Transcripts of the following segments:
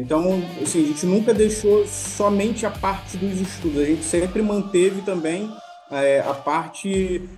Então, assim, a gente nunca deixou somente a parte dos estudos, a gente sempre manteve também a parte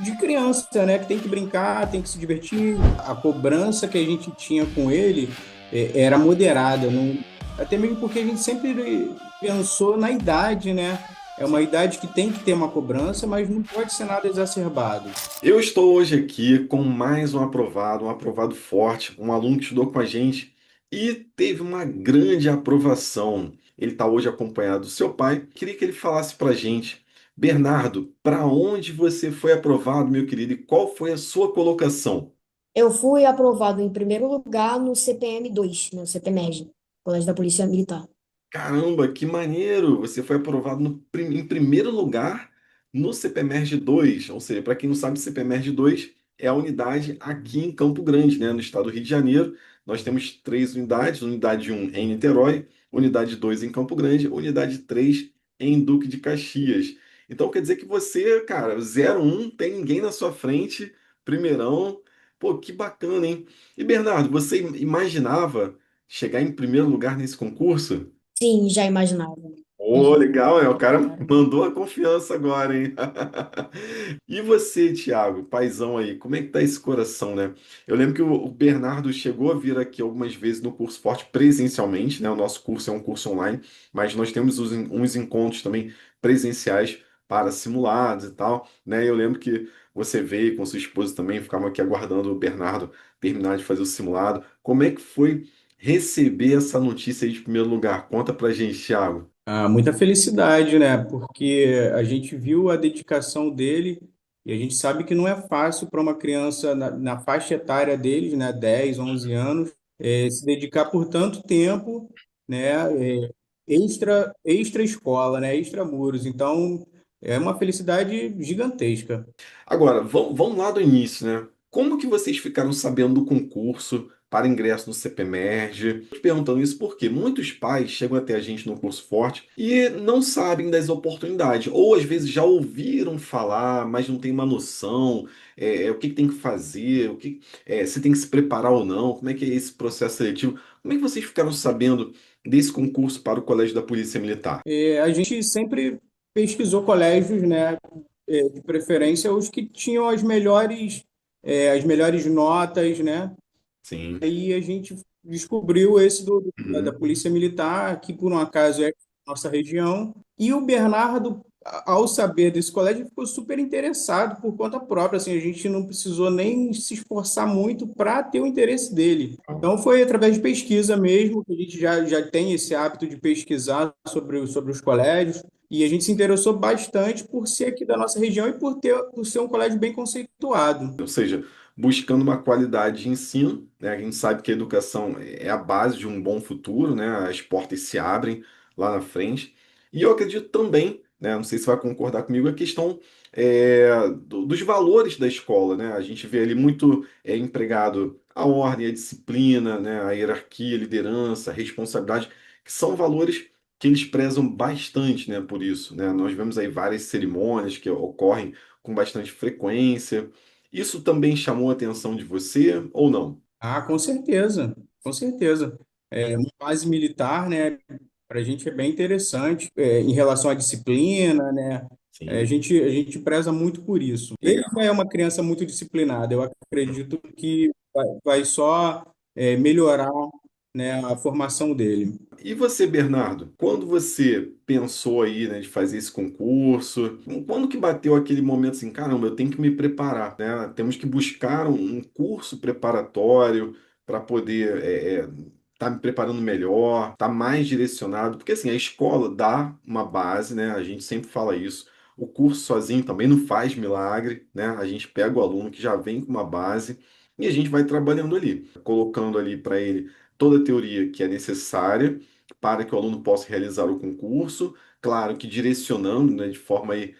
de criança, né? Que tem que brincar, tem que se divertir. A cobrança que a gente tinha com ele era moderada, não, até mesmo porque a gente sempre pensou na idade, né? É uma idade que tem que ter uma cobrança, mas não pode ser nada exacerbado. Eu estou hoje aqui com mais um aprovado forte, um aluno que estudou com a gente e teve uma grande aprovação. Ele está hoje acompanhado do seu pai. Queria que ele falasse para a gente, Bernardo, para onde você foi aprovado, meu querido, e qual foi a sua colocação? Eu fui aprovado em primeiro lugar no CPM2, no CPMERG, Colégio da Polícia Militar. Caramba, que maneiro! Você foi aprovado em primeiro lugar no CPMERG 2, ou seja, para quem não sabe, CPMERG 2 é a unidade aqui em Campo Grande, né, no estado do Rio de Janeiro. Nós temos três unidades, unidade um em Niterói, unidade 2 em Campo Grande, unidade 3 em Duque de Caxias. Então quer dizer que você, cara, 01, tem ninguém na sua frente, primeirão. Pô, que bacana, hein? E Bernardo, você imaginava chegar em primeiro lugar nesse concurso? Sim, já imaginava. Ô, legal, O cara mandou a confiança agora, hein? E você, Thiago, paizão aí, como é que tá esse coração, né? Eu lembro que o Bernardo chegou a vir aqui algumas vezes no curso Forte presencialmente, né? O nosso curso é um curso online, mas nós temos uns encontros também presenciais para simulados e tal, né? Eu lembro que você veio com sua esposa também, ficavam aqui aguardando o Bernardo terminar de fazer o simulado. Como é que foi receber essa notícia aí de primeiro lugar? Conta pra gente, Thiago. Ah, muita felicidade, né? Porque a gente viu a dedicação dele e a gente sabe que não é fácil para uma criança na faixa etária deles, né? 10, 11 anos, se dedicar por tanto tempo, né? Extra escola, né? Extra muros. Então, é uma felicidade gigantesca. Agora, vamos lá do início, né? Como que vocês ficaram sabendo do concurso para ingresso no CPMERG? Tô te perguntando isso porque muitos pais chegam até a gente no curso Forte e não sabem das oportunidades, ou às vezes já ouviram falar, mas não tem uma noção, o que que tem que fazer, se tem que se preparar ou não, como é que é esse processo seletivo? Como é que vocês ficaram sabendo desse concurso para o Colégio da Polícia Militar? A gente sempre pesquisou colégios, né? De preferência os que tinham as melhores notas, né? Sim. Aí a gente descobriu esse da Uhum. Polícia Militar, que por um acaso é nossa região. E o Bernardo, ao saber desse colégio, ficou super interessado por conta própria. Assim, a gente não precisou nem se esforçar muito para ter o interesse dele. Então foi através de pesquisa mesmo, que a gente já tem esse hábito de pesquisar sobre os colégios. E a gente se interessou bastante por ser aqui da nossa região e por ser um colégio bem conceituado. Ou seja, buscando uma qualidade de ensino, né? A gente sabe que a educação é a base de um bom futuro, né? As portas se abrem lá na frente. E eu acredito também, né? Não sei se você vai concordar comigo, a questão dos valores da escola, né? A gente vê ali muito empregado a ordem, a disciplina, né? A hierarquia, a liderança, a responsabilidade, que são valores que eles prezam bastante, né? Por isso, né? Nós vemos aí várias cerimônias que ocorrem com bastante frequência. Isso também chamou a atenção de você ou não? Ah, com certeza, com certeza. Uma base militar, né, para a gente é bem interessante, em relação à disciplina, né, Sim, a gente preza muito por isso. Ele legal. já é uma criança muito disciplinada, eu acredito que vai só, melhorar, né, a formação dele. E você, Bernardo, quando você pensou aí, né, de fazer esse concurso, quando que bateu aquele momento assim, caramba, eu tenho que me preparar, né? Temos que buscar um curso preparatório para poder tá me preparando melhor, tá mais direcionado, porque assim, a escola dá uma base, né? A gente sempre fala isso. O curso sozinho também não faz milagre, né? A gente pega o aluno que já vem com uma base e a gente vai trabalhando ali, colocando ali para ele toda a teoria que é necessária para que o aluno possa realizar o concurso, claro que direcionando, né, de forma aí,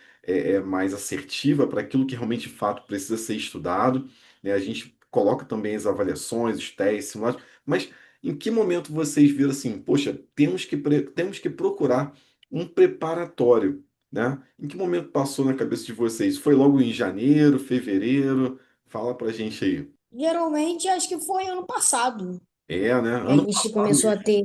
mais assertiva para aquilo que realmente de fato precisa ser estudado, né? A gente coloca também as avaliações, os testes, simulados, mas em que momento vocês viram assim, poxa, temos que procurar um preparatório, né? Em que momento passou na cabeça de vocês? Foi logo em janeiro, fevereiro? Fala pra gente aí. Geralmente, acho que foi ano passado É, né? que a Ano gente passado começou a mesmo. ter.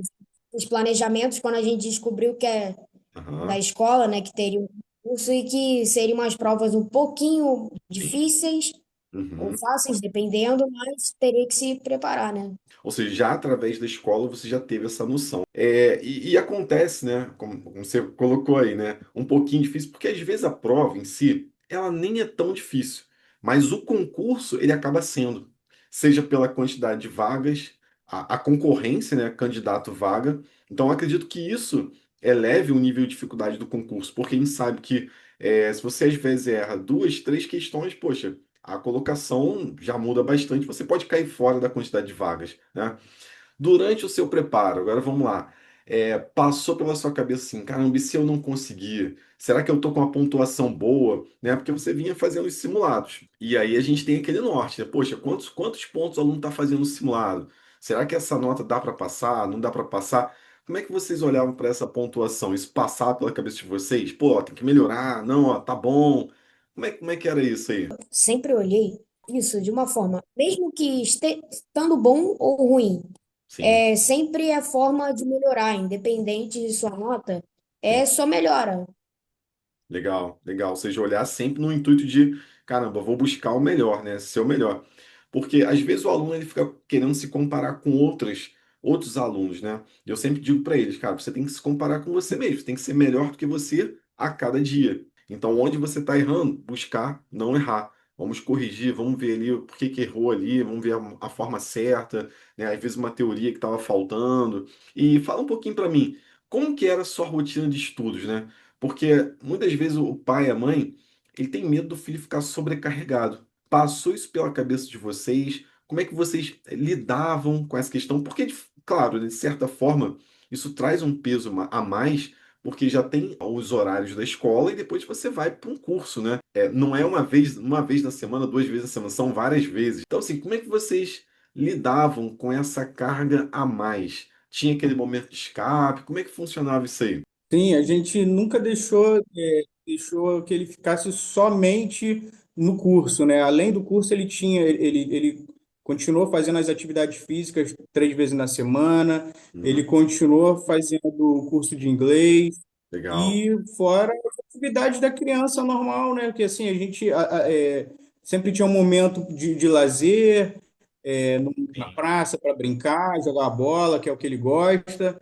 os planejamentos quando a gente descobriu que é da Aham, escola, né, que teria um curso e que seriam umas provas um pouquinho sim. difíceis ou Uhum. fáceis, dependendo, mas teria que se preparar, né? Ou seja, já através da escola você já teve essa noção. E acontece, né, como você colocou aí, né, um pouquinho difícil, porque às vezes a prova em si, ela nem é tão difícil, mas o concurso ele acaba sendo, seja pela quantidade de vagas, a concorrência, né, candidato vaga. Então eu acredito que isso eleve o nível de dificuldade do concurso, porque a gente sabe que se você às vezes erra duas, três questões, poxa, a colocação já muda bastante, você pode cair fora da quantidade de vagas, né? Durante o seu preparo, agora vamos lá, passou pela sua cabeça assim, caramba, e se eu não conseguir? Será que eu tô com uma pontuação boa? Né? Porque você vinha fazendo os simulados. E aí a gente tem aquele norte, né? Poxa, quantos pontos o aluno está fazendo no simulado? Será que essa nota dá para passar? Não dá para passar? Como é que vocês olhavam para essa pontuação? Isso passava pela cabeça de vocês? Pô, tem que melhorar, não, ó, tá bom. Como é que era isso aí? Sempre olhei isso de uma forma, mesmo que estando bom ou ruim, Sim. sempre é forma de melhorar, independente de sua nota, Sim. é só melhora. Legal, legal. Ou seja, olhar sempre no intuito de, caramba, vou buscar o melhor, né? Ser o melhor. Porque às vezes o aluno ele fica querendo se comparar com outros alunos, né? E eu sempre digo para eles, cara, você tem que se comparar com você mesmo, você tem que ser melhor do que você a cada dia. Então, onde você está errando, buscar não errar. Vamos corrigir, vamos ver ali por que que errou ali, vamos ver a forma certa, né? Às vezes uma teoria que estava faltando. E fala um pouquinho para mim, como que era a sua rotina de estudos, né? Porque muitas vezes o pai e a mãe, ele tem medo do filho ficar sobrecarregado. Passou isso pela cabeça de vocês? Como é que vocês lidavam com essa questão? Porque, claro, de certa forma, isso traz um peso a mais, porque já tem os horários da escola e depois você vai para um curso, né? Não é uma vez na semana, duas vezes na semana, são várias vezes. Então, assim, como é que vocês lidavam com essa carga a mais? Tinha aquele momento de escape? Como é que funcionava isso aí? Sim, a gente nunca deixou que ele ficasse somente no curso, né? Além do curso, ele continuou fazendo as atividades físicas 3 vezes na semana, ele Uhum, continuou fazendo o curso de inglês legal. e fora as atividades da criança normal, né? Que assim, a gente sempre tinha um momento de lazer, na Sim. praça para brincar, jogar bola, que é o que ele gosta.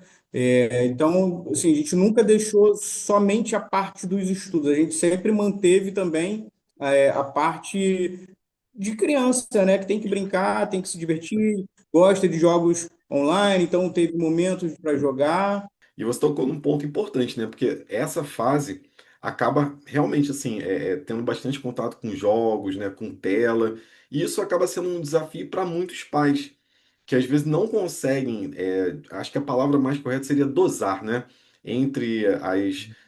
Então, assim, a gente nunca deixou somente a parte dos estudos, a gente sempre manteve também a parte de criança, né, que tem que brincar, tem que se divertir, gosta de jogos online, então teve momentos para jogar. E você tocou num ponto importante, né? Porque essa fase acaba realmente assim, tendo bastante contato com jogos, né? Com tela, e isso acaba sendo um desafio para muitos pais, que às vezes não conseguem, acho que a palavra mais correta seria dosar, né? Entre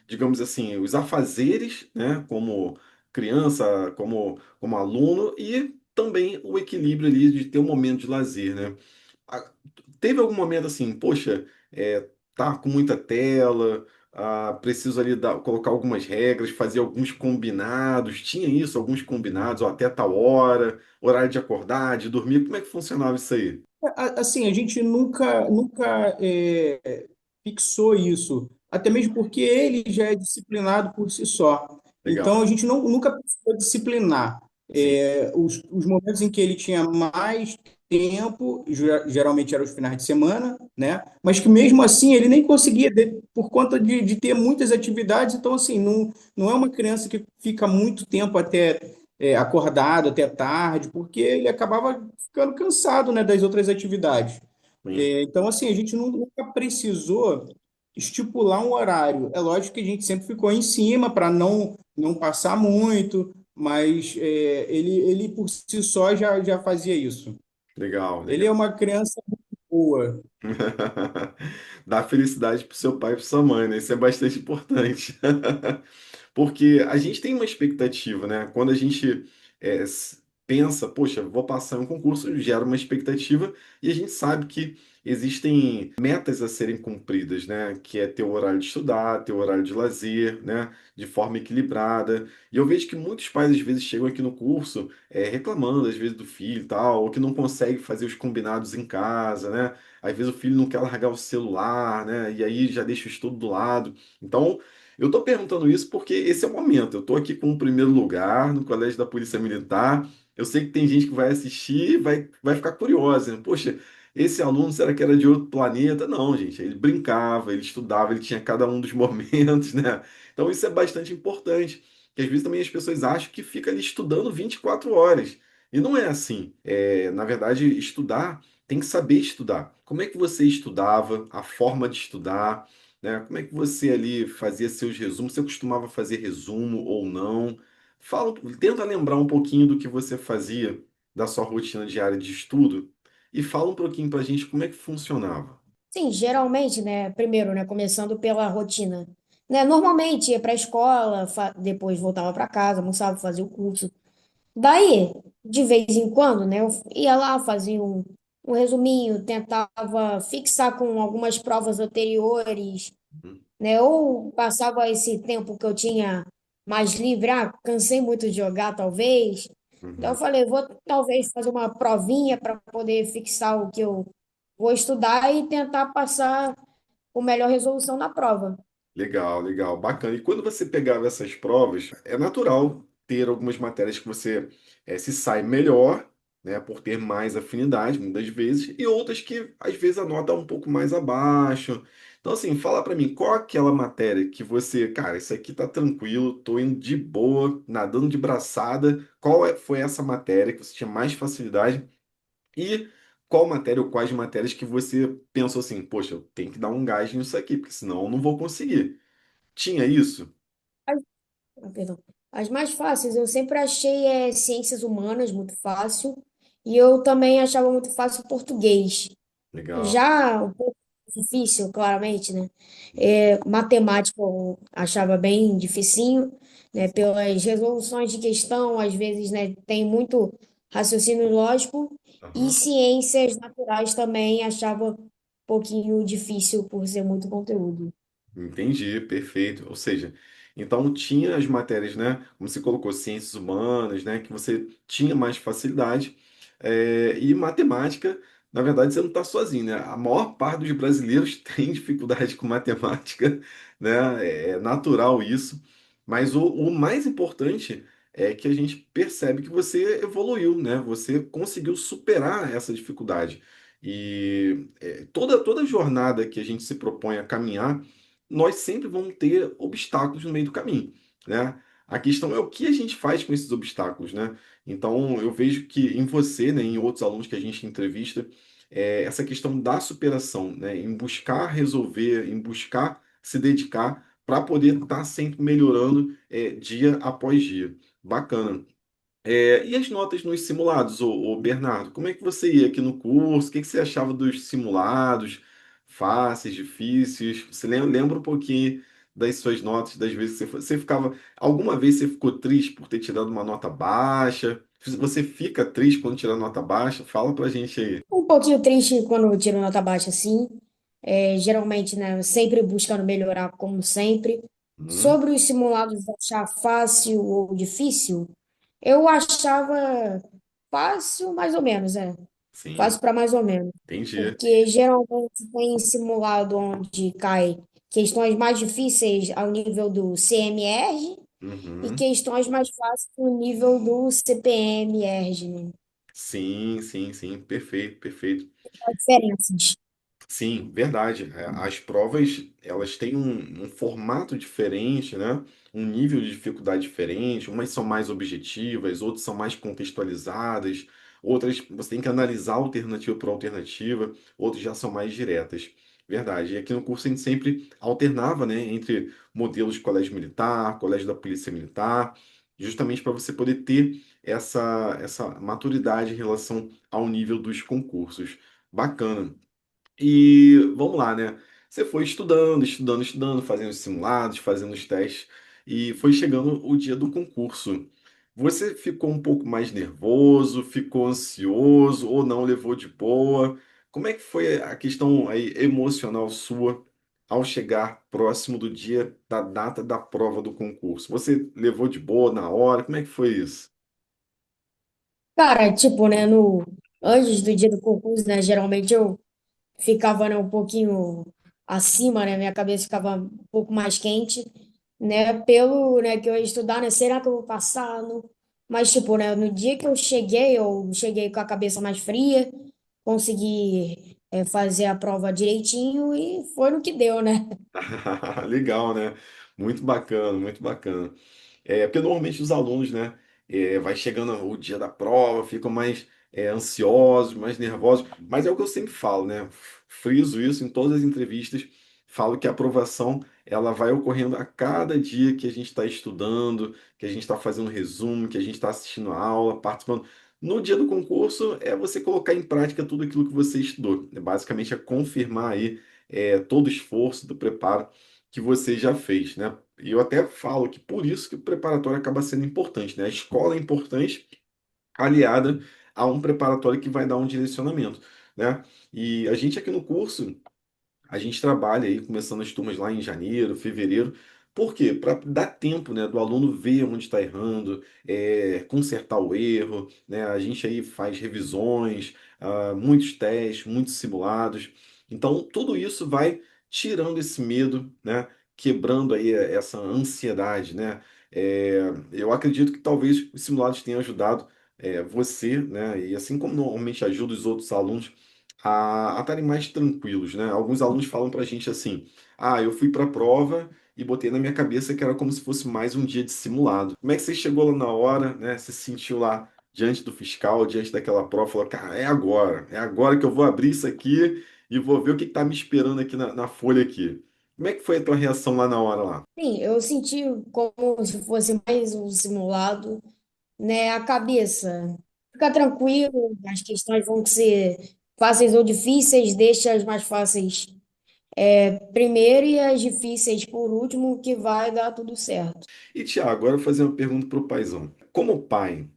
digamos assim, os afazeres, né? Como criança, como aluno, e também o equilíbrio ali de ter um momento de lazer, né? Ah, teve algum momento assim, poxa, tá com muita tela, preciso ali colocar algumas regras, fazer alguns combinados. Tinha isso, alguns combinados, ó, até tal hora, horário de acordar, de dormir. Como é que funcionava isso aí? Assim, a gente nunca fixou isso, até mesmo porque ele já é disciplinado por si só. Então, a Legal. gente nunca precisou disciplinar. Sim. Os momentos em que ele tinha mais tempo, geralmente eram os finais de semana, né? Mas que mesmo assim ele nem conseguia, por conta de ter muitas atividades. Então, assim, não é uma criança que fica muito tempo acordado até tarde, porque ele acabava ficando cansado, né, das outras atividades. Sim. Então, assim, a gente nunca precisou estipular um horário. É lógico que a gente sempre ficou em cima para não passar muito, mas ele por si só já fazia isso. Legal, Ele é legal. uma criança muito boa. Dá felicidade pro seu pai e pro sua mãe, né? Isso é bastante importante. Porque a gente tem uma expectativa, né? Quando a gente pensa, poxa, vou passar em um concurso, gera uma expectativa e a gente sabe que existem metas a serem cumpridas, né? Que é ter o horário de estudar, ter o horário de lazer, né? De forma equilibrada. E eu vejo que muitos pais às vezes chegam aqui no curso reclamando às vezes do filho e tal, ou que não consegue fazer os combinados em casa, né? Às vezes o filho não quer largar o celular, né? E aí já deixa o estudo do lado. Então, eu estou perguntando isso porque esse é o momento. Eu estou aqui com o primeiro lugar no Colégio da Polícia Militar. Eu sei que tem gente que vai assistir e vai ficar curiosa, né? Poxa, esse aluno, será que era de outro planeta? Não, gente. Ele brincava, ele estudava, ele tinha cada um dos momentos, né? Então, isso é bastante importante. Que às vezes também as pessoas acham que fica ali estudando 24 horas. E não é assim. Na verdade, estudar tem que saber estudar. Como é que você estudava, a forma de estudar, né? Como é que você ali fazia seus resumos? Você costumava fazer resumo ou não? Fala, tenta lembrar um pouquinho do que você fazia da sua rotina diária de estudo e fala um pouquinho pra gente como é que funcionava. Sim, geralmente, né, primeiro, né, começando pela rotina, né, normalmente ia para a escola, depois voltava para casa, almoçava, fazia o curso. Daí, de vez em quando, né, eu ia lá, fazia um resuminho, tentava fixar com algumas provas anteriores, Uhum, né, ou passava esse tempo que eu tinha mais livre, cansei muito de jogar, talvez. Então eu uhum. falei, vou talvez fazer uma provinha para poder fixar o que eu vou estudar e tentar passar com melhor resolução na prova. Legal, legal, bacana. E quando você pegava essas provas, é natural ter algumas matérias que você se sai melhor, né, por ter mais afinidade, muitas vezes, e outras que às vezes a nota é um pouco mais abaixo. Então, assim, fala pra mim, qual é aquela matéria que você, cara, isso aqui tá tranquilo, tô indo de boa, nadando de braçada. Foi essa matéria que você tinha mais facilidade? E qual matéria ou quais matérias que você pensou assim, poxa, eu tenho que dar um gás nisso aqui, porque senão eu não vou conseguir. Tinha isso? As, perdão. As mais fáceis eu sempre achei ciências humanas muito fácil e eu também achava muito fácil português. Legal. Já um pouco difícil, claramente, né? Matemática eu achava bem dificinho, né? Pelas resoluções de questão, às vezes, né, tem muito raciocínio lógico, e Aham. ciências naturais também achava um pouquinho difícil por ser muito conteúdo. Entendi, perfeito. Ou seja, então tinha as matérias, né? Como você colocou, ciências humanas, né? Que você tinha mais facilidade. E matemática, na verdade, você não está sozinho, né? A maior parte dos brasileiros tem dificuldade com matemática, né? É natural isso. Mas o mais importante é que a gente percebe que você evoluiu, né? Você conseguiu superar essa dificuldade. E toda jornada que a gente se propõe a caminhar nós sempre vamos ter obstáculos no meio do caminho, né? A questão é o que a gente faz com esses obstáculos, né? Então, eu vejo que em você, né, em outros alunos que a gente entrevista, essa questão da superação, né, em buscar resolver, em buscar se dedicar para poder estar sempre melhorando dia após dia. Bacana. E as notas nos simulados, ô Bernardo? Como é que você ia aqui no curso? O que que você achava dos simulados? Fáceis, difíceis? Você lembra um pouquinho das suas notas, das vezes que você ficava. Alguma vez você ficou triste por ter tirado uma nota baixa? Você fica triste quando tira nota baixa? Fala pra gente aí. Um pouquinho triste quando eu tiro nota baixa, assim. Geralmente, né, sempre buscando melhorar, como sempre. Hum, Sobre os simulados achar fácil ou difícil, eu achava fácil, mais ou menos, sim, fácil para mais ou menos. entendi. Porque geralmente tem simulado onde cai questões mais difíceis ao nível do CMR e Uhum. questões mais fáceis no nível do CPM-RG, né? Sim, sim, sim, perfeito, perfeito. As diferenças. Sim, verdade. As provas, elas têm um formato diferente, né? Um nível de dificuldade diferente. Umas são mais objetivas, outras são mais contextualizadas, outras você tem que analisar alternativa por alternativa, outras já são mais diretas. Verdade. E aqui no curso a gente sempre alternava, né, entre modelos de colégio militar, colégio da polícia militar, justamente para você poder ter essa maturidade em relação ao nível dos concursos. Bacana. E vamos lá, né? Você foi estudando, estudando, estudando, fazendo os simulados, fazendo os testes, e foi chegando o dia do concurso. Você ficou um pouco mais nervoso, ficou ansioso ou não levou de boa? como é que foi a questão aí emocional sua ao chegar próximo do dia da data da prova do concurso? Você levou de boa na hora? Como é que foi isso? Cara, tipo, né, antes do dia do concurso, né, geralmente eu ficava, né, um pouquinho acima, né, minha cabeça ficava um pouco mais quente, né, pelo, né, que eu ia estudar, né, será que eu vou passar? Não? Mas, tipo, né, no dia que eu cheguei com a cabeça mais fria, consegui, fazer a prova direitinho e foi no que deu, né? Legal, né? Muito bacana, muito bacana. Porque normalmente os alunos, né, vai chegando o dia da prova, ficam mais ansiosos, mais nervosos, mas é o que eu sempre falo, né? Friso isso em todas as entrevistas, falo que a aprovação ela vai ocorrendo a cada dia que a gente está estudando, que a gente está fazendo resumo, que a gente está assistindo a aula, participando. No dia do concurso é você colocar em prática tudo aquilo que você estudou. Basicamente é confirmar aí todo o esforço do preparo que você já fez, né? E eu até falo que por isso que o preparatório acaba sendo importante, né? A escola é importante, aliada a um preparatório que vai dar um direcionamento, né? E a gente aqui no curso, a gente trabalha aí, começando as turmas lá em janeiro, fevereiro. Por quê? Para dar tempo, né, do aluno ver onde está errando, consertar o erro, né? A gente aí faz revisões, muitos testes, muitos simulados. Então, tudo isso vai tirando esse medo, né? Quebrando aí essa ansiedade, né? Eu acredito que talvez os simulados tenham ajudado você, né? E assim como normalmente ajuda os outros alunos a estarem mais tranquilos, né? Alguns alunos falam pra gente assim: ah, eu fui pra prova e botei na minha cabeça que era como se fosse mais um dia de simulado. Como é que você chegou lá na hora, né? Você se sentiu lá diante do fiscal, diante daquela prova, falou: cara, é agora que eu vou abrir isso aqui e vou ver o que tá me esperando aqui na folha aqui. Como é que foi a tua reação lá na hora lá? Sim, eu senti como se fosse mais um simulado, né? A cabeça. Fica tranquilo, as questões vão ser fáceis ou difíceis, deixa as mais fáceis primeiro e as difíceis por último, que vai dar tudo certo. E Tiago, agora eu vou fazer uma pergunta pro paizão. Como pai,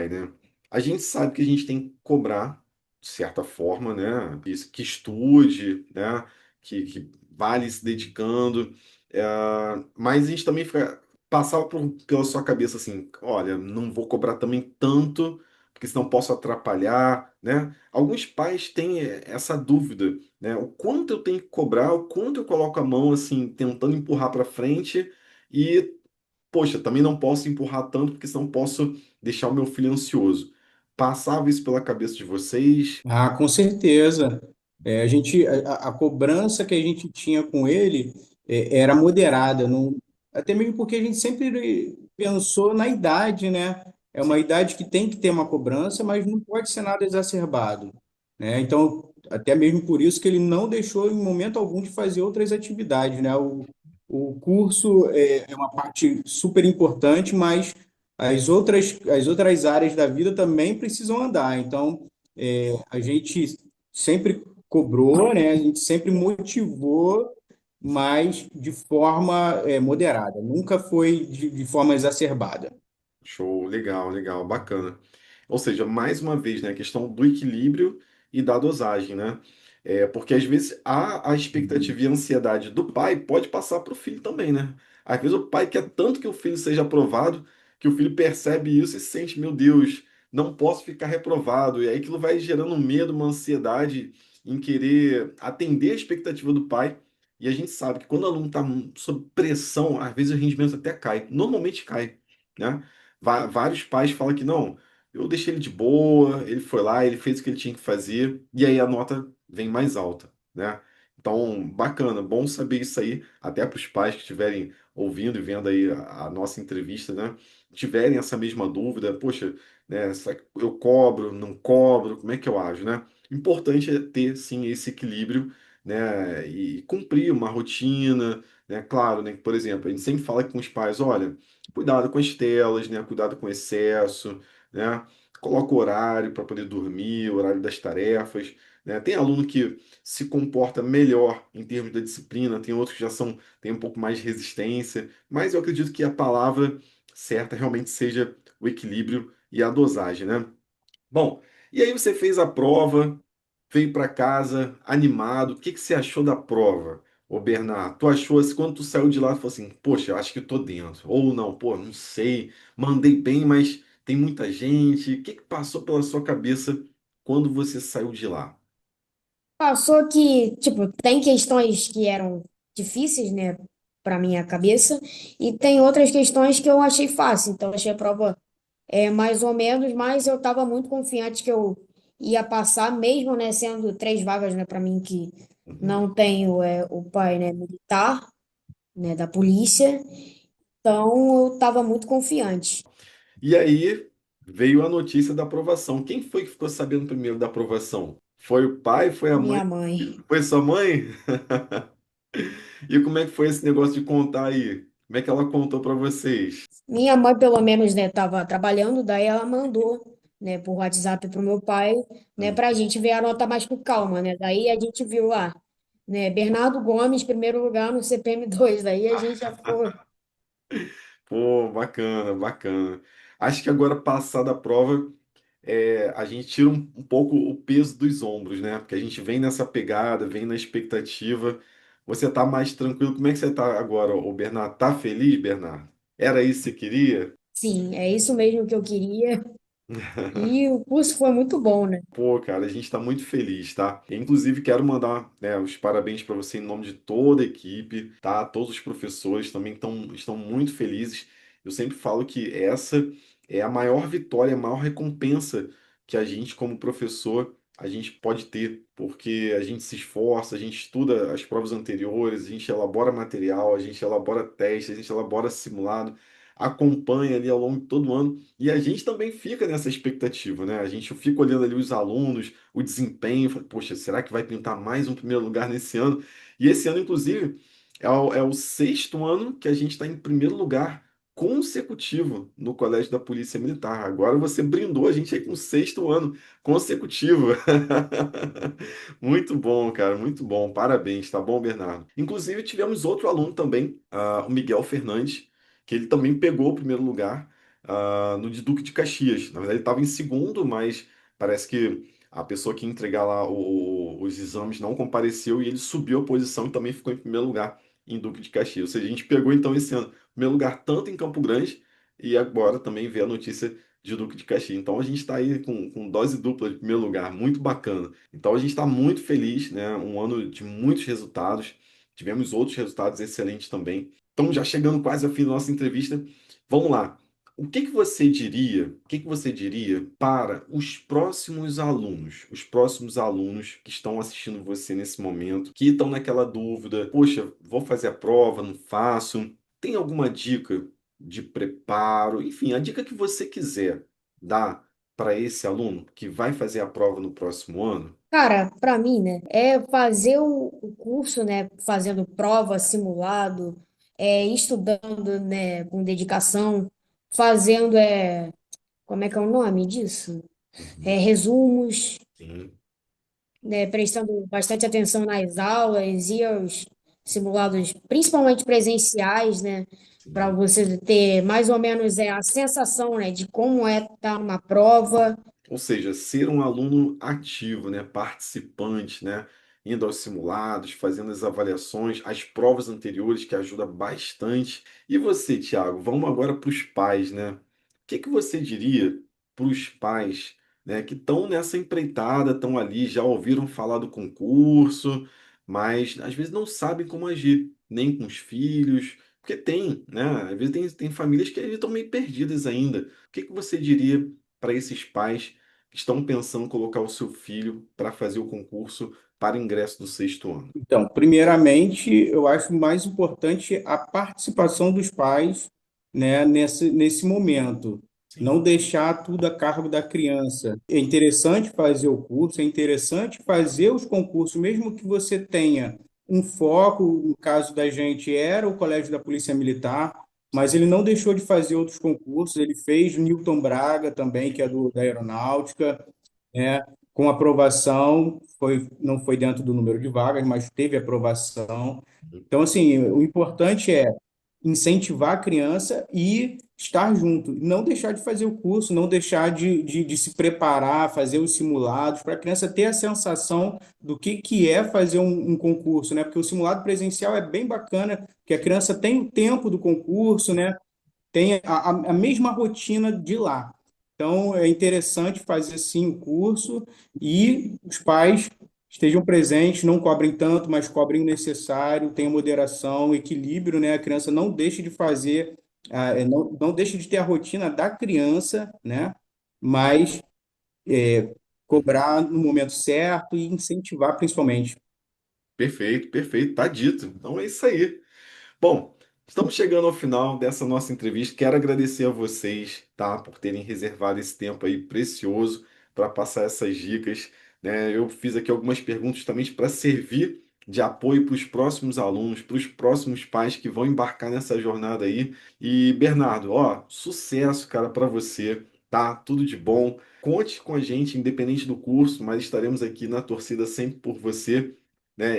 né? A gente sabe que a gente tem que cobrar, de certa forma, né? Que estude, né? Que vale se dedicando. É, mas a gente também passava pela sua cabeça assim, olha, não vou cobrar também tanto, porque senão posso atrapalhar, né? Alguns pais têm essa dúvida, né? O quanto eu tenho que cobrar, o quanto eu coloco a mão assim, tentando empurrar para frente. E poxa, também não posso empurrar tanto, porque senão posso deixar o meu filho ansioso. Passava isso pela cabeça de vocês? Ah, com certeza. A cobrança que a gente tinha com ele era moderada, não, até mesmo porque a gente sempre pensou na idade, né? É uma idade que tem que ter uma cobrança, mas não pode ser nada exacerbado, né? Então, até mesmo por isso que ele não deixou em momento algum de fazer outras atividades, né? O curso é uma parte super importante, mas as outras áreas da vida também precisam andar. Então, a gente sempre cobrou, né? A gente sempre motivou, mas de forma moderada. Nunca foi de forma exacerbada. Show, legal, legal, bacana. Ou seja, mais uma vez, né, a questão do equilíbrio e da dosagem, né? Porque às vezes a expectativa e a ansiedade do pai pode passar para o filho também, né? Às vezes o pai quer tanto que o filho seja aprovado, que o filho percebe isso e sente, meu Deus, não posso ficar reprovado. E aí aquilo vai gerando um medo, uma ansiedade em querer atender a expectativa do pai. E a gente sabe que quando o aluno está sob pressão, às vezes o rendimento até cai. Normalmente cai, né? Vários pais falam que não, eu deixei ele de boa, ele foi lá, ele fez o que ele tinha que fazer, e aí a nota vem mais alta, né? Então, bacana, bom saber isso aí, até para os pais que estiverem ouvindo e vendo aí a nossa entrevista, né? Tiverem essa mesma dúvida, poxa, né? Será que eu cobro, não cobro, como é que eu ajo, né? Importante é ter, sim, esse equilíbrio, né? E cumprir uma rotina, né? Claro, né? Por exemplo, a gente sempre fala com os pais, olha, cuidado com as telas, né? Cuidado com o excesso, né? Coloca o horário para poder dormir, o horário das tarefas, né? Tem aluno que se comporta melhor em termos da disciplina, tem outros que já têm um pouco mais de resistência, mas eu acredito que a palavra certa realmente seja o equilíbrio e a dosagem, né? Bom, e aí você fez a prova, veio para casa animado. O que que você achou da prova, ô Bernardo? Tu achou assim, quando tu saiu de lá, tu falou assim, poxa, eu acho que eu tô dentro. Ou não, pô, não sei, mandei bem, mas tem muita gente. O que que passou pela sua cabeça quando você saiu de lá? Passou que, tipo, tem questões que eram difíceis, né, para minha cabeça, e tem outras questões que eu achei fácil. Então, achei a prova mais ou menos, mas eu estava muito confiante que eu ia passar, mesmo, né, sendo três vagas, né, para mim que Uhum. não tenho o pai, né, militar, né, da polícia. Então, eu estava muito confiante. E aí veio a notícia da aprovação. Quem foi que ficou sabendo primeiro da aprovação? Foi o pai? Foi a mãe? Minha mãe. Foi sua mãe? E como é que foi esse negócio de contar aí? Como é que ela contou para vocês? Minha mãe, pelo menos, né, estava trabalhando, daí ela mandou, né, por WhatsApp para o meu pai, né, Hum. para a gente ver a nota mais com calma, né? Daí a gente viu lá, né, Bernardo Gomes, primeiro lugar no CPM2, daí a gente já ficou, Pô, bacana, bacana. Acho que agora, passada a prova, a gente tira um pouco o peso dos ombros, né? Porque a gente vem nessa pegada, vem na expectativa. Você tá mais tranquilo? Como é que você tá agora, ô Bernardo? Tá feliz, Bernardo? Era isso que você queria? sim, é isso mesmo que eu queria, e o curso foi muito bom, né? Pô, cara, a gente está muito feliz, tá? Inclusive, quero mandar, né, os parabéns para você em nome de toda a equipe, tá? Todos os professores também estão muito felizes. Eu sempre falo que essa é a maior vitória, a maior recompensa que a gente, como professor, a gente pode ter, porque a gente se esforça, a gente estuda as provas anteriores, a gente elabora material, a gente elabora testes, a gente elabora simulado, acompanha ali ao longo de todo o ano. E a gente também fica nessa expectativa, né? A gente fica olhando ali os alunos, o desempenho, fala, poxa, será que vai pintar mais um primeiro lugar nesse ano? E esse ano, inclusive, é o sexto ano que a gente está em primeiro lugar consecutivo no Colégio da Polícia Militar. Agora você brindou a gente aí com o sexto ano consecutivo. Muito bom, cara, muito bom. Parabéns, tá bom, Bernardo? Inclusive, tivemos outro aluno também, o Miguel Fernandes, que ele também pegou o primeiro lugar no de Duque de Caxias. Na verdade, ele estava em segundo, mas parece que a pessoa que ia entregar lá os exames não compareceu e ele subiu a posição e também ficou em primeiro lugar em Duque de Caxias. Ou seja, a gente pegou então esse ano o primeiro lugar tanto em Campo Grande e agora também vê a notícia de Duque de Caxias. Então a gente está aí com dose dupla de primeiro lugar, muito bacana. Então a gente está muito feliz, né? Um ano de muitos resultados. Tivemos outros resultados excelentes também. Então, já chegando quase ao fim da nossa entrevista, vamos lá. O que que você diria para os próximos alunos que estão assistindo você nesse momento, que estão naquela dúvida, poxa, vou fazer a prova, não faço? Tem alguma dica de preparo? Enfim, a dica que você quiser dar para esse aluno que vai fazer a prova no próximo ano? Cara, para mim, né, é fazer o curso, né, fazendo prova, simulado, estudando, né, com dedicação, fazendo, como é que é o nome disso? Uhum. Resumos, Sim, né, prestando bastante atenção nas aulas e aos simulados, principalmente presenciais, né, para sim. você ter mais ou menos a sensação, né, de como é estar numa prova. Ou seja, ser um aluno ativo, né, participante, né, indo aos simulados, fazendo as avaliações, as provas anteriores, que ajuda bastante. E você, Thiago, vamos agora para os pais, né? O que que você diria para os pais, né, que estão nessa empreitada, estão ali, já ouviram falar do concurso, mas às vezes não sabem como agir, nem com os filhos, porque tem, né? Às vezes tem famílias que estão meio perdidas ainda. O que que você diria para esses pais que estão pensando em colocar o seu filho para fazer o concurso para ingresso do sexto ano? Então, primeiramente, eu acho mais importante a participação dos pais, né, nesse momento. Não Sim, deixar tudo a cargo da criança. É interessante fazer o curso, é interessante fazer os concursos, mesmo que você tenha um foco, no caso da gente era o Colégio da Polícia Militar, mas sim. ele não deixou de fazer outros concursos, ele fez Newton Braga também, que é da Aeronáutica, né? Com aprovação, não foi dentro do número de vagas, mas teve aprovação. Então, assim, o importante é incentivar a criança e estar junto, não deixar de fazer o curso, não deixar de se preparar, fazer os simulados, para a criança ter a sensação do que é fazer um concurso, né? Porque o simulado presencial é bem bacana, que a criança tem o tempo do concurso, né? Tem a mesma rotina de lá. Então, é interessante fazer sim o curso e os pais estejam presentes, não cobrem tanto, mas cobrem o necessário, tenham moderação, equilíbrio, né? A criança não deixe de fazer, não deixe de ter a rotina da criança, né? Mas cobrar no momento certo e incentivar principalmente. Perfeito, perfeito, tá dito. Então é isso aí. Bom, estamos chegando ao final dessa nossa entrevista. Quero agradecer a vocês, tá, por terem reservado esse tempo aí precioso para passar essas dicas, né? Eu fiz aqui algumas perguntas justamente para servir de apoio para os próximos alunos, para os próximos pais que vão embarcar nessa jornada aí. E Bernardo, ó, sucesso, cara, para você, tá? Tudo de bom. Conte com a gente, independente do curso, mas estaremos aqui na torcida sempre por você, né?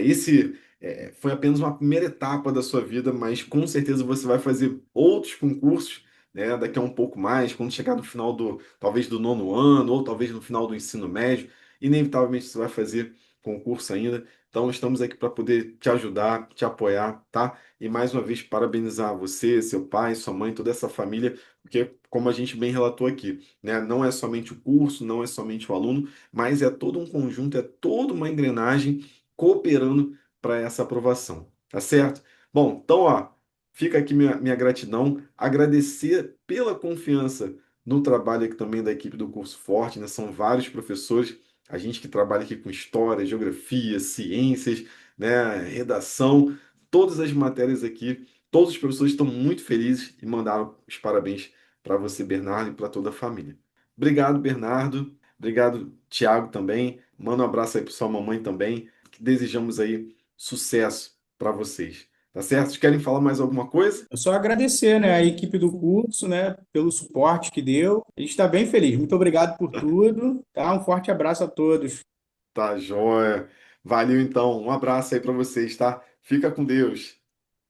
Foi apenas uma primeira etapa da sua vida, mas com certeza você vai fazer outros concursos, né, daqui a um pouco mais, quando chegar no final talvez do nono ano, ou talvez no final do ensino médio, inevitavelmente você vai fazer concurso ainda. Então estamos aqui para poder te ajudar, te apoiar, tá? E mais uma vez parabenizar você, seu pai, sua mãe, toda essa família, porque como a gente bem relatou aqui, né, não é somente o curso, não é somente o aluno, mas é todo um conjunto, é toda uma engrenagem cooperando para essa aprovação, tá certo? Bom, então, ó, fica aqui minha gratidão, agradecer pela confiança no trabalho aqui também da equipe do Curso Forte, né? São vários professores, a gente que trabalha aqui com história, geografia, ciências, né, redação, todas as matérias aqui, todos os professores estão muito felizes e mandaram os parabéns para você, Bernardo, e para toda a família. Obrigado, Bernardo. Obrigado, Tiago, também. Manda um abraço aí para sua mamãe também. Que desejamos aí sucesso para vocês. Tá certo? Vocês querem falar mais alguma coisa? É só agradecer, né, a equipe do curso, né, pelo suporte que deu. A gente está bem feliz. Muito obrigado por tudo, tá? Um forte abraço a todos. Tá joia. Valeu então. Um abraço aí para vocês, tá? Fica com Deus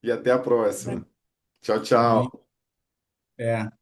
e até a próxima. Tchau, Amém. tchau. É.